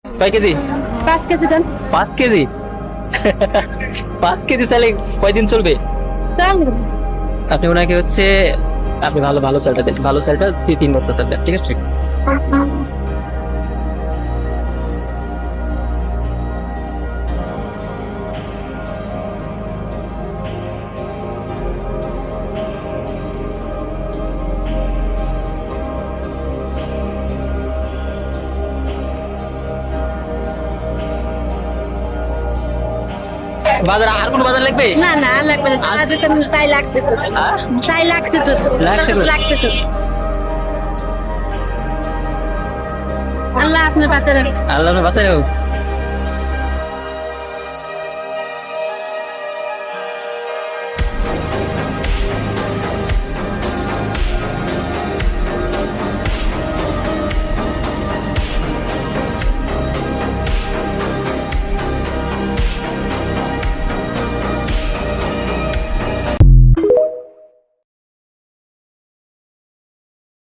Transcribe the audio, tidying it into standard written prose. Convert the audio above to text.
কয় KG? 5 KG দেন। 5 KG? 5 KG চালে কয়দিন চলবে? চলবে। আপনি ওনাকে হচ্ছে আপনি ভালো ভালো চালটা দেন, ভালো চালটা 3 বস্তা চাল দেন, ঠিক আছে? বাজার আর কোন বাজার লাগবে? না না আর লাগবে না, আজ তো তাই লাগছে তো, হ্যাঁ? তাই লাগছে তো, লাগছে তো? লাগছে তো। আল্লাহ আপনার পাশে রাখুন। আল্লাহ আপনার বাঁচাই হোক।